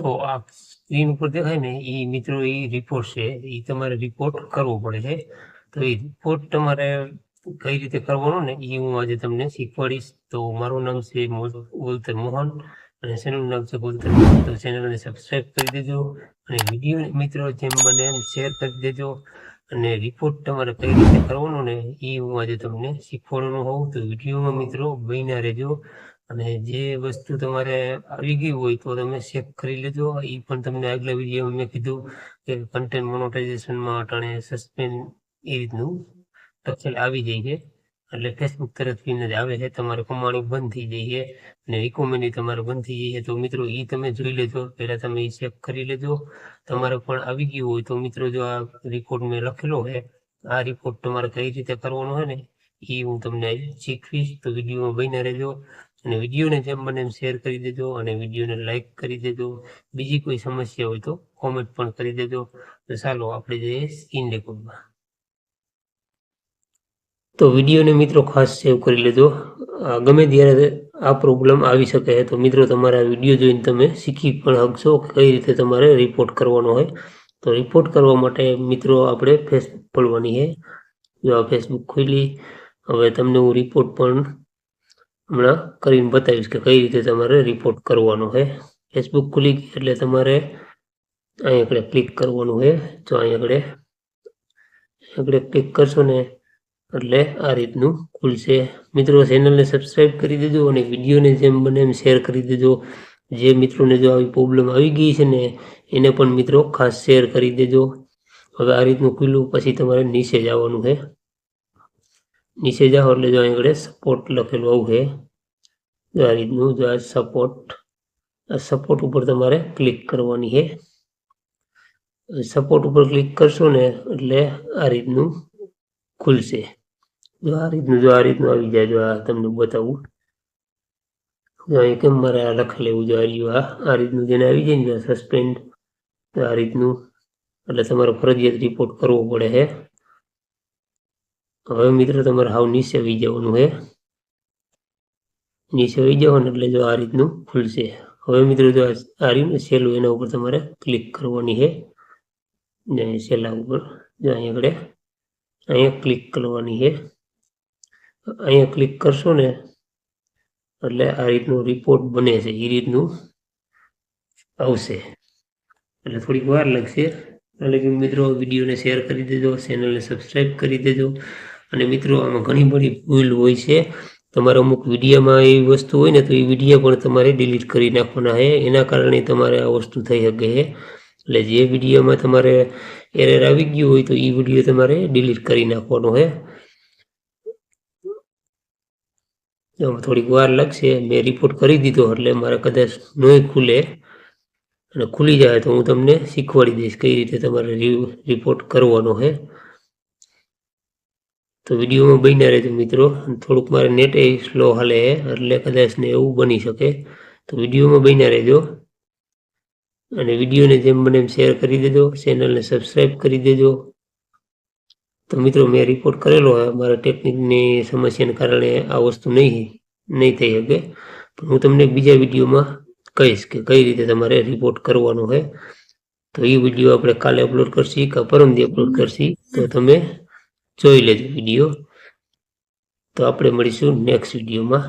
તો આ સ્ક્રીન ઉપર દેખાય ને એ મિત્રો એ રિપોર્ટ છે, એ તમારે રિપોર્ટ કરવો પડે છે. તો એ રિપોર્ટ તમારે કઈ રીતે કરવાનો ને એ હું આજે તમને શીખવાડીશ. તો મારું નામ છે બોલતર મોહન અને ચેનલનું નામ છે બોલતર મોહન. તો ચેનલને સબસ્ક્રાઈબ કરી દેજો અને વિડીયો મિત્રો જેમ બને એમ શેર કરી દેજો. અને રિપોર્ટ તમારે કઈ રીતે કરવાનો ને એ હું આજે તમને શીખવાડવાનું હોઉં. તો વિડીયોમાં મિત્રો બન્યા રહેજો. અને જે વસ્તુ તમારે આવી ગઈ હોય તો તમે ચેક કરી લેજો. એ પણ તમને આગલા વિડીયોમાં મેં કીધું કે કન્ટેન્ટ મોનેટાઇઝેશનમાં અટાણે સસ્પેન્ડ એ રીતનું લખેલ આવી જાય છે, એટલે ફેસબુક તરફથી જ આવે છે. તમારે કમાણી બંધ થઈ જાય છે અને રિકોમેન્ડ તમારે બંધ થઈ જાય છે. તો મિત્રો એ તમે જોઈ લેજો, પહેલાં તમે એ ચેક કરી લેજો. તમારે પણ આવી ગયું હોય તો મિત્રો જો આ રિપોર્ટ મેં લખેલો છે, આ રિપોર્ટ તમારે કઈ રીતે કરવાનો હોય ને એ હું તમને શીખવીશ. તો વિડીયોમાં બન્યા રહેજો અને વિડીયોને જેમ બને એમ શેર કરી દેજો અને વિડીયોને લાઈક કરી દેજો. બીજી કોઈ સમસ્યા હોય તો કોમેન્ટ પણ કરી દેજો. તો ચાલો આપણે જઈએ સ્ક્રીન રેકોર્ડમાં. તો વિડીયોને મિત્રો ખાસ સેવ કરી લેજો. ગમે ત્યારે આ પ્રોબ્લેમ આવી શકે છે. તો મિત્રો તમારે આ વિડીયો જોઈને તમે શીખી પણ શકશો કે કઈ રીતે તમારે રિપોર્ટ કરવાનો હોય. તો રિપોર્ટ કરવા માટે મિત્રો આપણે ફેસબુક ખોલવાની છે. જો આ ફેસબુક ખોલી, હવે તમને હું રિપોર્ટ પણ હમણાં કરીને બતાવીશ કે કઈ રીતે તમારે રિપોર્ટ કરવાનો છે. ફેસબુક ખુલી એટલે તમારે અહીં આગળ ક્લિક કરવાનું છે. જો અહીં આગળ ક્લિક કરશો ને એટલે આ રીતનું ખુલશે. મિત્રો ચેનલને સબસ્ક્રાઈબ કરી દેજો અને વિડીયોને જેમ બને એમ શેર કરી દેજો. જે મિત્રોને જો આવી પ્રોબ્લેમ આવી ગઈ છે ને એને પણ મિત્રો ખાસ શેર કરી દેજો. હવે આ રીતનું ખુલ્લું પછી તમારે નીચે જવાનું છે. નીચે જાઓ એટલે જો અહીં આગળ સપોર્ટ લખેલું આવું છે. જો આ રીતનું જો આ સપોર્ટ ઉપર તમારે ક્લિક કરવાની છે. સપોર્ટ ઉપર ક્લિક કરશો ને એટલે આ રીતનું ખુલશે. જો આ રીતનું આવી જાય. જો આ તમને બતાવું, જો અહીં કેમ મારે આ લખેલું એવું જો આ રીતનું જેને આવી જાય ને સસ્પેન્ડ, તો આ રીતનું એટલે તમારે ફરજિયાત રિપોર્ટ કરવો પડે છે. હવે મિત્રો તમારે હાવ નીચે આવી જવાનું છે. નીચે આવી જાઓ ને એટલે જો આ રીતનું ખુલશે. હવે મિત્રો જો આ રહ્યું ને સહેલું, એના ઉપર તમારે ક્લિક કરવાની છે. સહેલા ઉપર જો અહીંયા ક્લિક કરવાની છે. અહીંયા ક્લિક કરશો ને એટલે આ રીતનું રિપોર્ટ બને છે, એ રીતનું આવશે. એટલે થોડીક વાર લાગશે. એટલે કે મિત્રો વિડીયોને શેર કરી દેજો, ચેનલને સબસ્ક્રાઈબ કરી દેજો. અને મિત્રો આમાં ઘણી બધી ભૂલ હોય છે. તમારે અમુક વિડીયોમાં એવી વસ્તુ હોય ને તો એ વિડીયો પણ તમારે ડિલીટ કરી નાખવાના છે. એના કારણે તમારે આ વસ્તુ થઈ શકે છે. એટલે જે વિડીયોમાં તમારે એરર આવી ગયું હોય તો એ વિડીયો તમારે ડિલીટ કરી નાખવાનો છે. થોડીક વાર લાગશે. મેં રિપોર્ટ કરી દીધો એટલે મારે કદાચ નહીં ખુલે, અને ખુલી જાય તો હું તમને શીખવાડી દઈશ કઈ રીતે તમારે રિપોર્ટ કરવાનો છે. તો વિડીયોમાં બન્યા રહેજો મિત્રો. થોડુંક મારે નેટ એ સ્લો હાલે એટલે કદાચ ને એવું બની શકે. તો વિડીયોમાં બન્યા રહેજો અને વિડીયોને જેમ બને એમ શેર કરી દેજો. ચેનલને સબસ્ક્રાઈબ કરી દેજો. તો મિત્રો મેં રિપોર્ટ કરેલો હોય, મારા ટેકનિકની સમસ્યાને કારણે આ વસ્તુ નહીં થઈ શકે. પણ હું તમને બીજા વિડીયોમાં કહીશ કે કઈ રીતે તમારે રિપોર્ટ કરવાનો હોય. તો એ વિડીયો આપણે કાલે અપલોડ કરશી કે પરમદી અપલોડ કરશી, તો તમે જોઈ લેજો વિડીયો. તો આપણે મળીશું નેક્સ્ટ વિડીયોમાં.